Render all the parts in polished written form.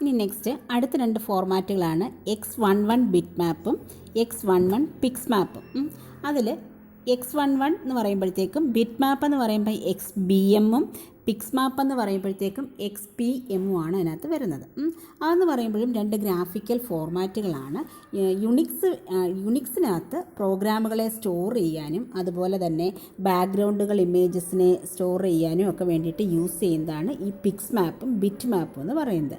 ഇനി നെക്സ്റ്റ് അടുത്ത രണ്ട് ഫോർമാറ്റുകളാണ് X11 ബിറ്റ് മാപ്പും X11 പിക്സ് മാപ്പും. അതിൽ X11 എന്ന് പറയുമ്പോഴത്തേക്കും ബിറ്റ് മാപ്പ് എന്ന് പറയുമ്പോൾ XBM-ഉം പിക്സ് മാപ്പ് എന്ന് പറയുമ്പോഴത്തേക്കും XPM-ഉം ആണ് അതിനകത്ത് വരുന്നത്. അതെന്ന് പറയുമ്പോഴും രണ്ട് ഗ്രാഫിക്കൽ ഫോർമാറ്റുകളാണ്. യുണിക്സിനകത്ത് പ്രോഗ്രാമുകളെ സ്റ്റോർ ചെയ്യാനും അതുപോലെ തന്നെ ബാക്ക്ഗ്രൗണ്ടുകൾ ഇമേജസിനെ സ്റ്റോർ ചെയ്യാനും ഒക്കെ വേണ്ടിയിട്ട് യൂസ് ചെയ്യുന്നതാണ് ഈ പിക്സ് മാപ്പും ബിറ്റ് മാപ്പും എന്ന് പറയുന്നത്.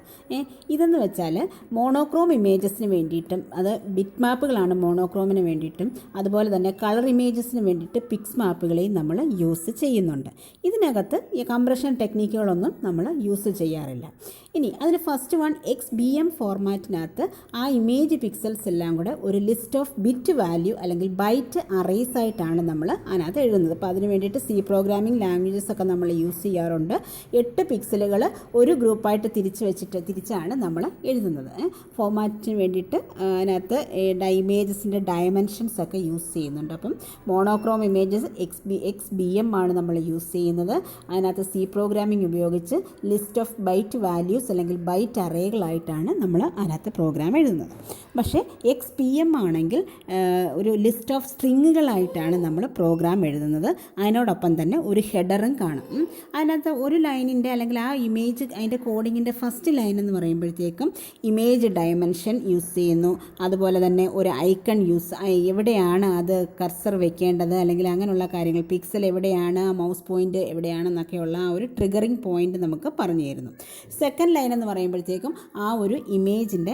ഇതെന്ന് വെച്ചാൽ മോണോക്രോം ഇമേജസിന് വേണ്ടിയിട്ടും, അത് ബിറ്റ് മാപ്പുകളാണ് മോണോക്രോമിന് വേണ്ടിയിട്ടും, അതുപോലെ തന്നെ കളർ ഇമേജസിന് വേണ്ടിയിട്ട് പിക്സ് മാപ്പുകളെയും നമ്മൾ യൂസ് ചെയ്യുന്നുണ്ട്. ഇതിനകത്ത് ഈ കംപ്രഷൻ ടെക്നിക്കുകളൊന്നും നമ്മൾ യൂസ് ചെയ്യാറില്ല. ഇനി അതിന് ഫസ്റ്റ് വൺ XBM ഫോർമാറ്റിനകത്ത് ആ ഇമേജ് പിക്സൽസ് എല്ലാം കൂടെ ഒരു ലിസ്റ്റ് ഓഫ് ബിറ്റ് വാല്യൂ അല്ലെങ്കിൽ ബൈറ്റ് അറേസ് ആയിട്ടാണ് നമ്മൾ അതിനകത്ത് എഴുതുന്നത്. അപ്പോൾ അതിന് വേണ്ടിയിട്ട് C പ്രോഗ്രാമിംഗ് ലാംഗ്വേജസ് ഒക്കെ നമ്മൾ യൂസ് ചെയ്യാറുണ്ട്. 8 പിക്സലുകൾ ഒരു ഗ്രൂപ്പായിട്ട് തിരിച്ചാണ് നമ്മൾ എഴുതുന്നത്. ഫോർമാറ്റിന് വേണ്ടിയിട്ട് അതിനകത്ത് ഇമേജസിൻ്റെ ഡയമെൻഷൻസ് ഒക്കെ യൂസ് ചെയ്യുന്നുണ്ട്. അപ്പം മോണോക്രോം ഇമേജസ് XBM ആണ് നമ്മൾ യൂസ് ചെയ്യുന്നത്. അതിനകത്ത് C പ്രോഗ്രാമിംഗ് ഉപയോഗിച്ച് ലിസ്റ്റ് ഓഫ് ബൈറ്റ് വാല്യൂസ് അല്ലെങ്കിൽ ബൈറ്റ് അറേകളായിട്ടാണ് നമ്മൾ അതിനകത്ത് പ്രോഗ്രാം എഴുതുന്നത്. പക്ഷേ XPM ആണെങ്കിൽ ഒരു ലിസ്റ്റ് ഓഫ് സ്ട്രിങ്ങുകളായിട്ടാണ് നമ്മൾ പ്രോഗ്രാം എഴുതുന്നത്. അതിനോടൊപ്പം തന്നെ ഒരു ഹെഡറും കാണും. അതിനകത്ത് ഒരു ലൈനിൻ്റെ അല്ലെങ്കിൽ ആ ഇമേജ് അതിൻ്റെ കോഡിങ്ങിൻ്റെ ഫസ്റ്റ് ലൈൻ എന്ന് പറയുമ്പോഴത്തേക്കും ഇമേജ് ഡയമെൻഷൻ യൂസ് ചെയ്യുന്നു. അതുപോലെ തന്നെ ഒരു ഐക്കൺ എവിടെയാണ് അത് കർസർ വെക്കേണ്ടത് അല്ലെങ്കിൽ അങ്ങനെയുള്ള കാര്യങ്ങൾ, പിക്സൽ എവിടെയാണ്, മൗസ് പോയിൻ്റ് എവിടെയാണെന്നൊക്കെയുള്ള ആ ഒരു ട്രിഗറിങ് പോയിൻ്റ് നമുക്ക് പറഞ്ഞു തരുന്നു. സെക്കൻഡ് ലൈൻ എന്ന് പറയുമ്പോഴത്തേക്കും ആ ഒരു ഇമേജിൻ്റെ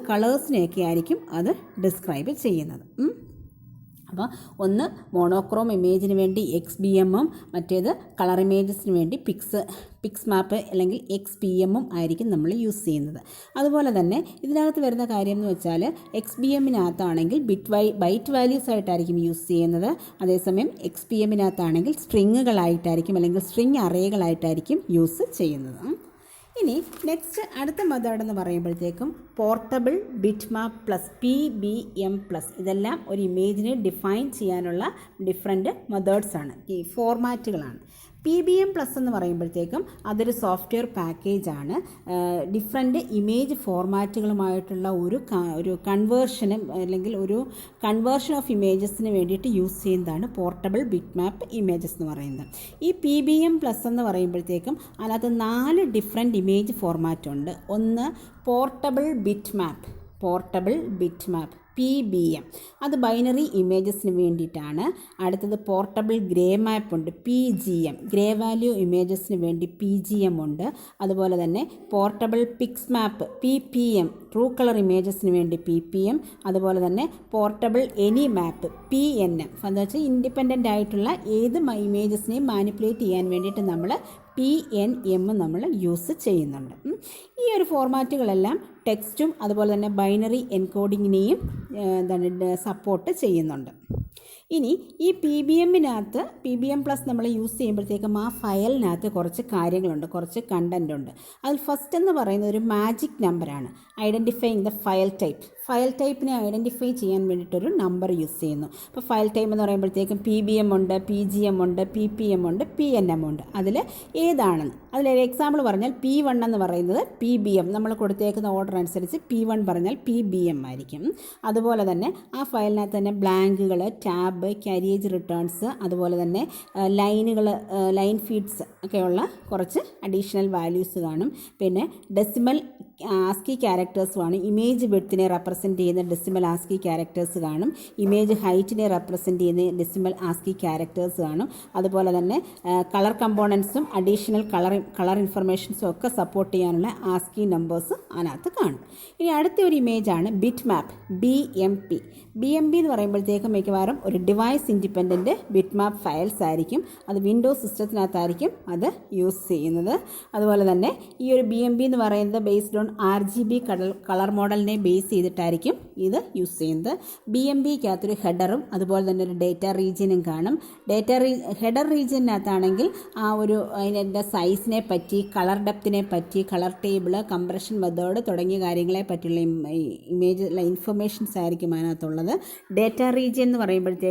കളേഴ്സിനെയൊക്കെ ആയിരിക്കും അത് ഡിസ്ക്രൈബ് ചെയ്യുന്നത്. അപ്പോൾ ഒന്ന് മോണോക്രോം ഇമേജിന് വേണ്ടി XBM-ഉം മറ്റേത് കളർ ഇമേജസിന് വേണ്ടി പിക്സ് മാപ്പ് അല്ലെങ്കിൽ XPM-ഉം ആയിരിക്കും നമ്മൾ യൂസ് ചെയ്യുന്നത്. അതുപോലെ തന്നെ ഇതിനകത്ത് വരുന്ന കാര്യം എന്ന് വെച്ചാൽ XBM-നകത്താണെങ്കിൽ ബൈറ്റ് വാല്യൂസ് ആയിട്ടായിരിക്കും യൂസ് ചെയ്യുന്നത്. അതേസമയം XPM-നകത്താണെങ്കിൽ സ്ട്രിങ്ങുകളായിട്ടായിരിക്കും അല്ലെങ്കിൽ സ്ട്രിങ് അറേകളായിട്ടായിരിക്കും യൂസ് ചെയ്യുന്നത്. ഇനി നെക്സ്റ്റ് അടുത്ത മെത്തേഡ് എന്ന് പറയുമ്പോഴത്തേക്കും പോർട്ടബിൾ ബിറ്റ് മാപ്പ് പ്ലസ് PBM പ്ലസ്. ഇതെല്ലാം ഒരു ഇമേജിനെ ഡിഫൈൻ ചെയ്യാനുള്ള ഡിഫറെൻറ്റ് മെത്തേഡ്സാണ്, ഈ ഫോർമാറ്റുകളാണ്. PBM പ്ലസ് എന്ന് പറയുമ്പോഴത്തേക്കും അതൊരു സോഫ്റ്റ്വെയർ പാക്കേജാണ്. ഡിഫറെൻറ്റ് ഇമേജ് ഫോർമാറ്റുകളുമായിട്ടുള്ള ഒരു കൺവേർഷനും അല്ലെങ്കിൽ ഒരു കൺവേർഷൻ ഓഫ് ഇമേജസിന് വേണ്ടിയിട്ട് യൂസ് ചെയ്യുന്നതാണ് പോർട്ടബിൾ ബിറ്റ് മാപ്പ് ഇമേജസ് എന്ന് പറയുന്നത്. ഈ PBM പ്ലസ് എന്ന് പറയുമ്പോഴത്തേക്കും അതിനകത്ത് 4 ഡിഫറെൻറ്റ് ഇമേജ് ഫോർമാറ്റ് ഉണ്ട്. ഒന്ന് പോർട്ടബിൾ ബിറ്റ് മാപ്പ് PBM, അത് ബൈനറി ഇമേജസിന് വേണ്ടിയിട്ടാണ്. അടുത്തത് പോർട്ടബിൾ ഗ്രേ മാപ്പ് ഉണ്ട്, PGM, ഗ്രേ വാല്യൂ ഇമേജസിന് വേണ്ടി PGM ഉണ്ട്. അതുപോലെ തന്നെ പോർട്ടബിൾ പിക്സ് മാപ്പ് PPM, ട്രൂ കളർ ഇമേജസിന് വേണ്ടി PPM. അതുപോലെ തന്നെ പോർട്ടബിൾ എനി മാപ്പ് PNM, എന്താ വെച്ചാൽ ഇൻഡിപെൻഡൻ്റ് ആയിട്ടുള്ള ഏത് ഇമേജസിനെയും മാനിപ്പുലേറ്റ് ചെയ്യാൻ വേണ്ടിയിട്ട് നമ്മൾ PNM നമ്മൾ യൂസ് ചെയ്യുന്നുണ്ട്. ഈ ഒരു ഫോർമാറ്റുകളെല്ലാം ടെക്സ്റ്റും അതുപോലെ തന്നെ ബൈനറി എൻകോഡിങ്ങിനെയും സപ്പോർട്ട് ചെയ്യുന്നുണ്ട്. ഇനി ഈ PBM പ്ലസ് നമ്മൾ യൂസ് ചെയ്യുമ്പോഴത്തേക്കും ആ ഫയലിനകത്ത് കുറച്ച് കാര്യങ്ങളുണ്ട്, കുറച്ച് കണ്ടൻ്റ് ഉണ്ട്. അതിൽ ഫസ്റ്റ് എന്ന് പറയുന്നത് ഒരു മാജിക് നമ്പറാണ്, ഐഡൻറ്റിഫൈയിങ് ദ ഫയൽ ടൈപ്പിനെ ഐഡൻറ്റിഫൈ ചെയ്യാൻ വേണ്ടിയിട്ടൊരു നമ്പർ യൂസ് ചെയ്യുന്നു. ഇപ്പോൾ ഫയൽ ടൈപ്പ് എന്ന് പറയുമ്പോഴത്തേക്കും PBM ഉണ്ട്, PGM ഉണ്ട്, PPM ഉണ്ട്, PNM ഉണ്ട്. അതിൽ ഏതാണെന്ന് അതിലൊരു എക്സാമ്പിൾ പറഞ്ഞാൽ P1 എന്ന് പറയുന്നത് PBM, നമ്മൾ കൊടുത്തേക്കുന്ന ഓർഡർ അനുസരിച്ച് P1 പറഞ്ഞാൽ PBM ആയിരിക്കും. അതുപോലെ തന്നെ ആ ഫയലിനകത്ത് തന്നെ ബ്ലാങ്കുകൾ, ടാബ്, ക്യാരിയേജ് റിട്ടേൺസ്, അതുപോലെ തന്നെ ലൈൻ ഫീഡ്സ് ഒക്കെയുള്ള കുറച്ച് അഡീഷണൽ വാല്യൂസ് കാണും. പിന്നെ ഡെസിമൽ ആസ്കി ക്യാരക്ടേഴ്സ് കാണും. ഇമേജ് വിഡ്ത്തിനെ റെപ്രസെൻറ്റ് ചെയ്യുന്ന ഡെസിമൽ ആസ്കി ക്യാരക്ടേഴ്സ് കാണും. ഇമേജ് ഹൈറ്റിനെ റെപ്രസെൻറ്റ് ചെയ്യുന്ന ഡെസിമൽ ആസ്കി ക്യാരക്ടേഴ്സ് കാണും. അതുപോലെ തന്നെ കളർ കമ്പോണൻസും അഡീഷണൽ കളർ ഇൻഫർമേഷൻസും ഒക്കെ സപ്പോർട്ട് ചെയ്യാനുള്ള ആസ്കി നമ്പേഴ്സ് അതിനകത്ത് കാണും. ഇനി അടുത്ത ഒരു ഇമേജാണ് ബിറ്റ് മാപ്പ് BMP എന്ന് പറയുമ്പോഴത്തേക്കും മിക്കവാറും ഒരു ഡിവൈസ് ഇൻഡിപെൻഡൻറ്റ് ബിറ്റ് മാപ്പ് ഫയൽസ് ആയിരിക്കും. അത് വിൻഡോസ് സിസ്റ്റത്തിനകത്തായിരിക്കും അത് യൂസ് ചെയ്യുന്നത്. അതുപോലെ തന്നെ ഈ ഒരു BMP എന്ന് പറയുന്നത് ബേസ്ഡ് ഓൺ RGB കളർ മോഡലിനെ ബേസ് ചെയ്തിട്ടായിരിക്കും ഇത് യൂസ് ചെയ്യുന്നത്. BMPക്കകത്തൊരു ഹെഡറും അതുപോലെ തന്നെ ഒരു ഡേറ്റ റീജിയനും കാണും. ഹെഡർ റീജിയനകത്താണെങ്കിൽ ആ ഒരു അതിൻ്റെ സൈസിനെ പറ്റി, കളർ ഡെപ്തിനെ പറ്റി, കളർ ടേബിൾ, കംപ്രഷൻ മെത്തേഡ് തുടങ്ങിയ കാര്യങ്ങളെ പറ്റിയുള്ള ഇമേജ് ഇൻഫർമേഷൻസ് ആയിരിക്കും അതിനകത്തുള്ളത്. ഡേറ്റ റീജിയൻ എന്ന് പറയുമ്പോഴത്തേക്ക്